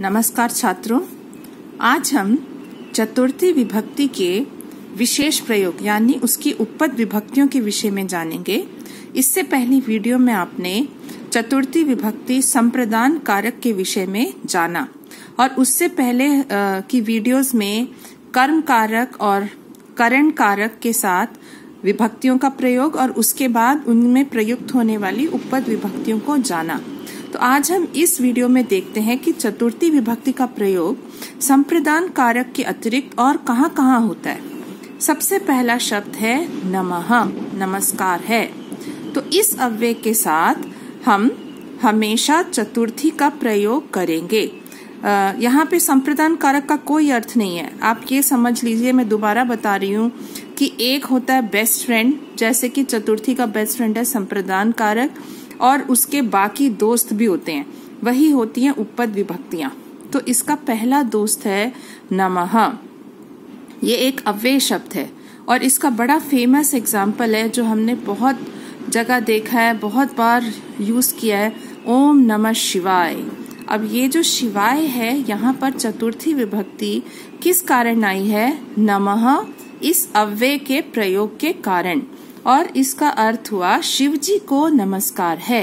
नमस्कार छात्रों, आज हम चतुर्थी विभक्ति के विशेष प्रयोग यानी उसकी उपपद विभक्तियों के विषय में जानेंगे। इससे पहली वीडियो में आपने चतुर्थी विभक्ति संप्रदान कारक के विषय में जाना और उससे पहले की वीडियोस में कर्म कारक और करण कारक के साथ विभक्तियों का प्रयोग और उसके बाद उनमें प्रयुक्त होने वाली उपपद विभक्तियों को जाना। तो आज हम इस वीडियो में देखते हैं कि चतुर्थी विभक्ति का प्रयोग संप्रदान कारक के अतिरिक्त और कहाँ होता है। सबसे पहला शब्द है नमः, नमस्कार है। तो इस अव्यय के साथ हम हमेशा चतुर्थी का प्रयोग करेंगे। यहाँ पे संप्रदान कारक का कोई अर्थ नहीं है। आप ये समझ लीजिए, मैं दोबारा बता रही हूँ कि एक होता है बेस्ट फ्रेंड, जैसे कि चतुर्थी का बेस्ट फ्रेंड है संप्रदान कारक, और उसके बाकी दोस्त भी होते हैं, वही होती हैं उपपद विभक्तियां। तो इसका पहला दोस्त है नमः। ये एक अव्यय शब्द है और इसका बड़ा फेमस एग्जाम्पल है जो हमने बहुत जगह देखा है, बहुत बार यूज किया है, ओम नमः शिवाय। अब ये जो शिवाय है, यहाँ पर चतुर्थी विभक्ति किस कारण आई है? नमः इस अव्यय के प्रयोग के कारण, और इसका अर्थ हुआ शिव जी को नमस्कार है।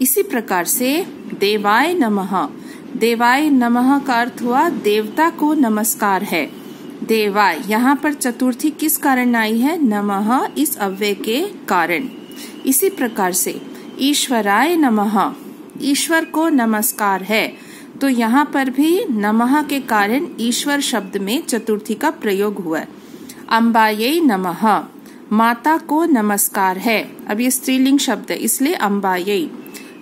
इसी प्रकार से देवाय नमः, देवाय नमः का अर्थ हुआ देवता को नमस्कार है। देवाय यहाँ पर चतुर्थी किस कारण आई है? नमः इस अव्यय के कारण। इसी प्रकार से ईश्वराय नमः, ईश्वर को नमस्कार है। तो यहाँ पर भी नमः के कारण ईश्वर शब्द में चतुर्थी का प्रयोग हुआ है। अम्बायै नमः, माता को नमस्कार है। अब ये स्त्रीलिंग शब्द है इसलिए अम्बायै।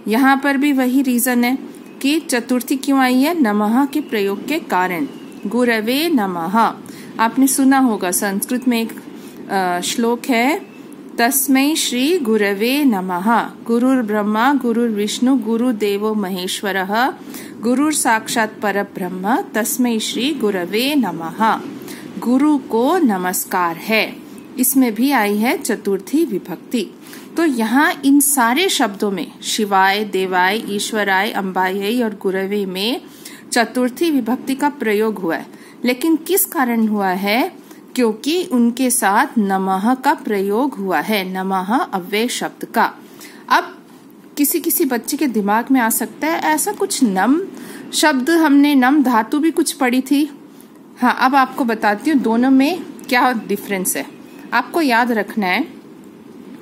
यहाँ पर भी वही रीजन है कि चतुर्थी क्यों आई है? नमः के प्रयोग के कारण। गुरवे नमः, आपने सुना होगा, संस्कृत में एक श्लोक है, तस्मै श्री गुरवे नमः। गुरुर् ब्रह्मा गुरुर् विष्णु गुरुदेवो महेश्वरः गुरुर् साक्षात् परब्रह्म तस्मै श्री गुरवे नमः। गुरु को नमस्कार है। इसमें भी आई है चतुर्थी विभक्ति। तो यहाँ इन सारे शब्दों में शिवाय, देवाय, ईश्वराय, अम्बायै और गुरवे में चतुर्थी विभक्ति का प्रयोग हुआ है। लेकिन किस कारण हुआ है? क्योंकि उनके साथ नमः का प्रयोग हुआ है, नमः अव्यय शब्द का। अब किसी बच्चे के दिमाग में आ सकता है ऐसा कुछ, नम शब्द हमने नम धातु भी कुछ पढ़ी थी। हाँ, अब आपको बताती हूँ दोनों में क्या डिफरेंस है। आपको याद रखना है,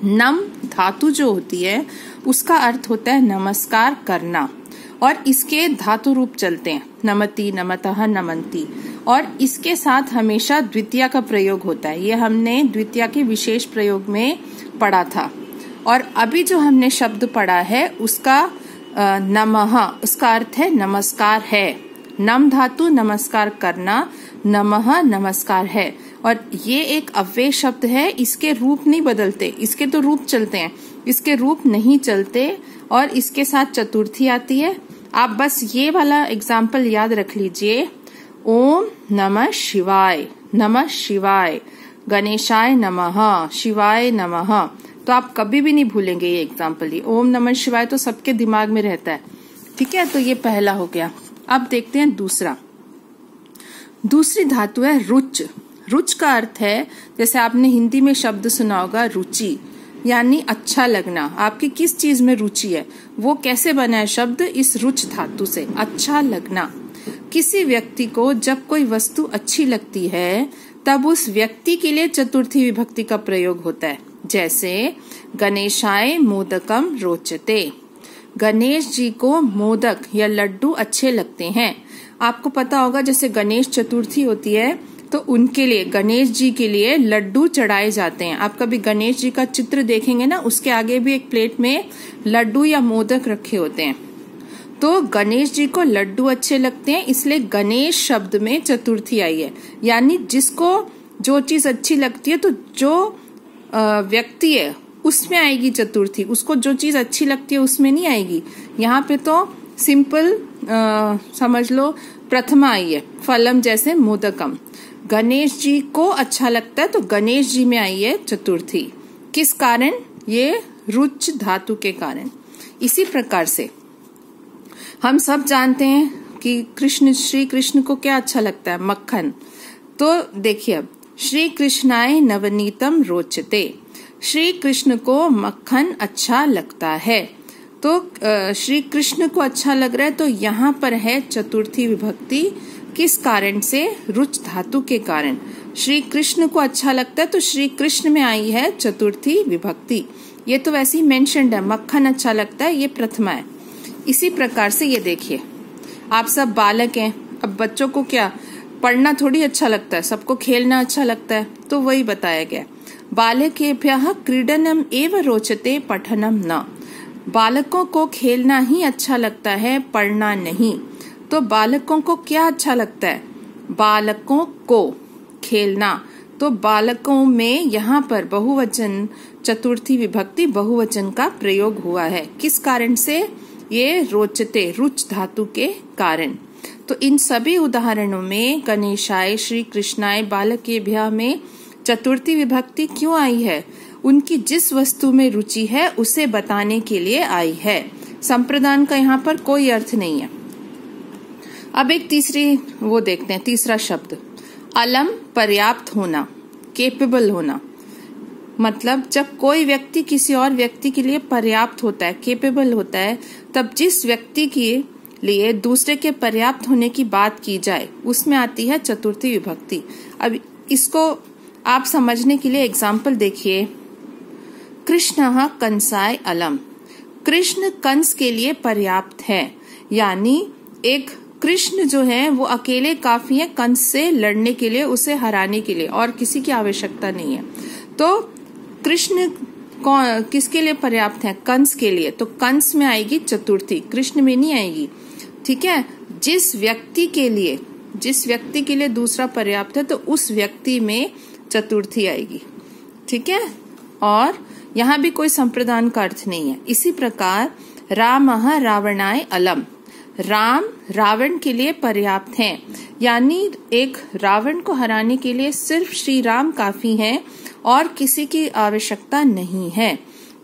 नम धातु जो होती है उसका अर्थ होता है नमस्कार करना, और इसके धातु रूप चलते हैं नमति, नमतः, नमन्ति, और इसके साथ हमेशा द्वितीया का प्रयोग होता है। ये हमने द्वितीया के विशेष प्रयोग में पढ़ा था। और अभी जो हमने शब्द पढ़ा है उसका नमः, उसका अर्थ है नमस्कार है। नम धातु नमस्कार करना, नमः नमस्कार है। और ये एक अव्यय शब्द है, इसके रूप नहीं बदलते, इसके तो रूप चलते हैं, इसके रूप नहीं चलते, और इसके साथ चतुर्थी आती है। आप बस ये वाला एग्जाम्पल याद रख लीजिए, ओम नमः शिवाय, नमः शिवाय, गणेशाय नमः, शिवाय नमः। तो आप कभी भी नहीं भूलेंगे ये एग्जाम्पल। ये ओम नमः शिवाय तो सबके दिमाग में रहता है, ठीक है। तो ये पहला हो गया। अब देखते हैं दूसरा। दूसरी धातु है रुच। रुच का अर्थ है, जैसे आपने हिंदी में शब्द सुना होगा रुचि, यानी अच्छा लगना। आपकी किस चीज में रुचि है, वो कैसे बना है शब्द? इस रुच धातु से, अच्छा लगना। किसी व्यक्ति को जब कोई वस्तु अच्छी लगती है तब उस व्यक्ति के लिए चतुर्थी विभक्ति का प्रयोग होता है। जैसे गणेशाय मोदकम रोचते, गणेश जी को मोदक या लड्डू अच्छे लगते हैं। आपको पता होगा जैसे गणेश चतुर्थी होती है तो उनके लिए, गणेश जी के लिए लड्डू चढ़ाए जाते हैं। आप कभी गणेश जी का चित्र देखेंगे ना, उसके आगे भी एक प्लेट में लड्डू या मोदक रखे होते हैं। तो गणेश जी को लड्डू अच्छे लगते हैं, इसलिए गणेश शब्द में चतुर्थी आई है। यानी जिसको जो चीज अच्छी लगती है, तो जो व्यक्ति है उसमें आएगी चतुर्थी, उसको जो चीज अच्छी लगती है उसमें नहीं आएगी। यहाँ पे तो सिंपल समझ लो प्रथमा आई है, फलम जैसे मोदकम। गणेश जी को अच्छा लगता है तो गणेश जी में आई है चतुर्थी। किस कारण? ये रुच धातु के कारण। इसी प्रकार से हम सब जानते हैं कि कृष्ण, श्री कृष्ण को क्या अच्छा लगता है? मक्खन। तो देखिए अब, श्री कृष्णाय नवनीतम रोचते, श्री कृष्ण को मक्खन अच्छा लगता है। तो श्री कृष्ण को अच्छा लग रहा है, तो यहाँ पर है चतुर्थी विभक्ति। किस कारण से? रुच धातु के कारण। श्री कृष्ण को अच्छा लगता है तो श्री कृष्ण में आई है चतुर्थी विभक्ति। ये तो वैसे ही मेंशन्ड है, मक्खन अच्छा लगता है, ये प्रथमा है। इसी प्रकार से ये देखिए, आप सब बालक हैं, अब बच्चों को क्या पढ़ना थोड़ी अच्छा लगता है, सबको खेलना अच्छा लगता है, तो वही बताया गया। बालकेभ्यः क्रीडनम एव रोचते पठनम न, बालकों को खेलना ही अच्छा लगता है, पढ़ना नहीं। तो बालकों को क्या अच्छा लगता है? बालकों को खेलना। तो बालकों में यहाँ पर बहुवचन, चतुर्थी विभक्ति बहुवचन का प्रयोग हुआ है। किस कारण से? ये रोचते, रुच धातु के कारण। तो इन सभी उदाहरणों में गणेशाय, श्री कृष्णाय, बालकेभ्यः में चतुर्थी विभक्ति क्यों आई है? उनकी जिस वस्तु में रुचि है उसे बताने के लिए आई है। संप्रदान का यहाँ पर कोई अर्थ नहीं है। अब एक तीसरी वो देखते हैं, तीसरा शब्द अलम, पर्याप्त होना, केपेबल होना। मतलब जब कोई व्यक्ति किसी और व्यक्ति के लिए पर्याप्त होता है, केपेबल होता है, तब जिस व्यक्ति के लिए दूसरे के पर्याप्त होने की बात की जाए उसमें आती है चतुर्थी विभक्ति। अब इसको आप समझने के लिए एग्जाम्पल देखिए। कृष्णः कंसाय अलम, कृष्ण कंस के लिए पर्याप्त है, यानी एक कृष्ण जो है वो अकेले काफी है कंस से लड़ने के लिए, उसे हराने के लिए, और किसी की आवश्यकता नहीं है। तो कृष्ण किसके लिए पर्याप्त है? कंस के लिए। तो कंस में आएगी चतुर्थी, कृष्ण में नहीं आएगी। ठीक है, जिस व्यक्ति के लिए दूसरा पर्याप्त है तो उस व्यक्ति में चतुर्थी आएगी। ठीक है, और यहाँ भी कोई संप्रदान का अर्थ नहीं है। इसी प्रकार रामः रावणाय अलम, राम रावण के लिए पर्याप्त हैं, यानी एक रावण को हराने के लिए सिर्फ श्री राम काफी हैं और किसी की आवश्यकता नहीं है।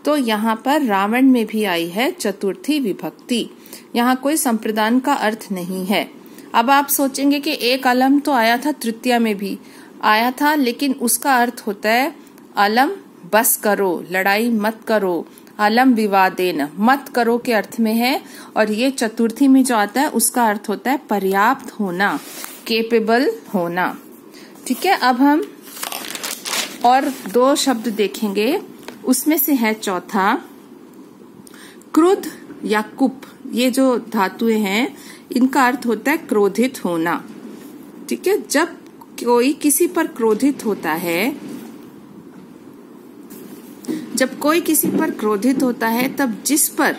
तो यहाँ पर रावण में भी आई है चतुर्थी विभक्ति। यहाँ कोई संप्रदान का अर्थ नहीं है। अब आप सोचेंगे कि एक अलम तो आया था, तृतीया में भी आया था, लेकिन उसका अर्थ होता है अलम बस करो, लड़ाई मत करो, अलम विवादेन, मत करो के अर्थ में है। और ये चतुर्थी में जो आता है उसका अर्थ होता है पर्याप्त होना, केपेबल होना। ठीक है, अब हम और दो शब्द देखेंगे, उसमें से है चौथा क्रोध या कुप। ये जो धातुएं हैं इनका अर्थ होता है क्रोधित होना। ठीक है, जब कोई किसी पर क्रोधित होता है, जब कोई किसी पर क्रोधित होता है तब जिस पर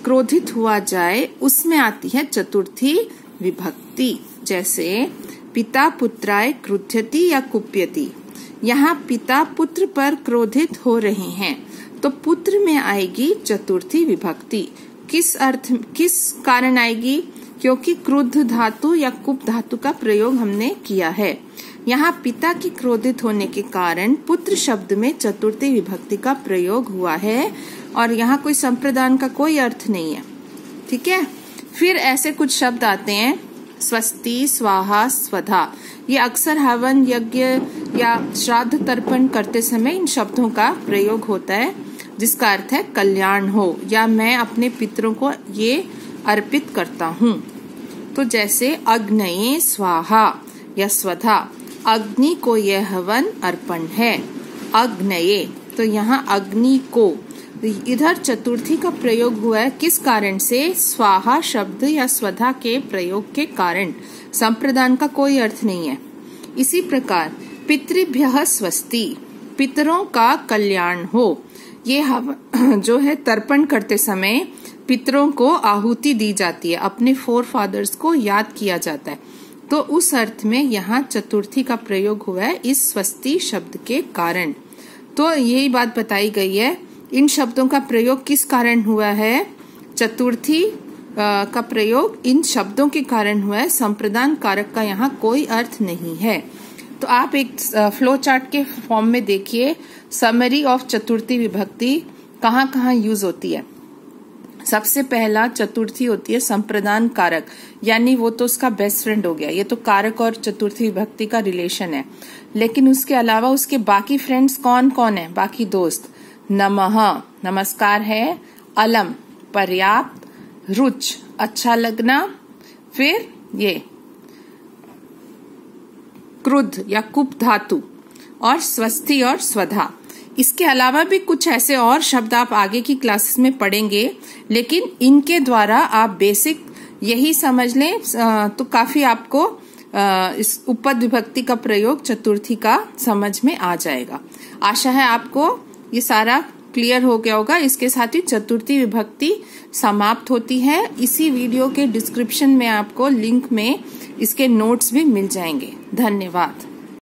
क्रोधित हुआ जाए उसमें आती है चतुर्थी विभक्ति। जैसे पिता पुत्राय क्रुध्यति या कुप्यति, यहाँ पिता पुत्र पर क्रोधित हो रहे हैं तो पुत्र में आएगी चतुर्थी विभक्ति। किस कारण आएगी? क्योंकि क्रुद्ध धातु या कुप धातु का प्रयोग हमने किया है। यहाँ पिता की क्रोधित होने के कारण पुत्र शब्द में चतुर्थी विभक्ति का प्रयोग हुआ है और यहाँ कोई संप्रदान का कोई अर्थ नहीं है। ठीक है, फिर ऐसे कुछ शब्द आते हैं स्वस्ति, स्वाहा, स्वधा। ये अक्सर हवन यज्ञ या श्राद्ध तर्पण करते समय इन शब्दों का प्रयोग होता है, जिसका अर्थ है कल्याण हो या मैं अपने पितरों को ये अर्पित करता हूँ। तो जैसे अग्नये स्वाहा या स्वधा, अग्नि को यह हवन अर्पण है। अग्नये, तो यहाँ अग्नि को, इधर चतुर्थी का प्रयोग हुआ है किस कारण से? स्वाहा शब्द या स्वधा के प्रयोग के कारण। संप्रदान का कोई अर्थ नहीं है। इसी प्रकार पितृभ्यः स्वस्ति, पितरों का कल्याण हो। ये जो है तर्पण करते समय पितरों को आहुति दी जाती है, अपने फोर फादर्स को याद किया जाता है। तो उस अर्थ में यहाँ चतुर्थी का प्रयोग हुआ है इस स्वस्ति शब्द के कारण। तो यही बात बताई गई है। इन शब्दों का प्रयोग किस कारण हुआ है? चतुर्थी का प्रयोग इन शब्दों के कारण हुआ है। संप्रदान कारक का यहाँ कोई अर्थ नहीं है। तो आप एक फ्लो चार्ट के फॉर्म में देखिए समरी ऑफ चतुर्थी विभक्ति कहाँ कहाँ यूज होती है। सबसे पहला चतुर्थी होती है संप्रदान कारक, यानी वो तो उसका बेस्ट फ्रेंड हो गया। ये तो कारक और चतुर्थी विभक्ति का रिलेशन है, लेकिन उसके अलावा उसके बाकी फ्रेंड्स कौन कौन है, बाकी दोस्त। नमः नमस्कार है, अलम पर्याप्त, रुच अच्छा लगना, फिर ये क्रुद्ध या कुप धातु, और स्वस्ति और स्वधा। इसके अलावा भी कुछ ऐसे और शब्द आप आगे की क्लासेस में पढ़ेंगे, लेकिन इनके द्वारा आप बेसिक यही समझ लें तो काफी आपको इस उपपद विभक्ति का प्रयोग चतुर्थी का समझ में आ जाएगा। आशा है आपको ये सारा क्लियर हो गया होगा। इसके साथ ही चतुर्थी विभक्ति समाप्त होती है। इसी वीडियो के डिस्क्रिप्शन में आपको लिंक में इसके नोट्स भी मिल जाएंगे। धन्यवाद।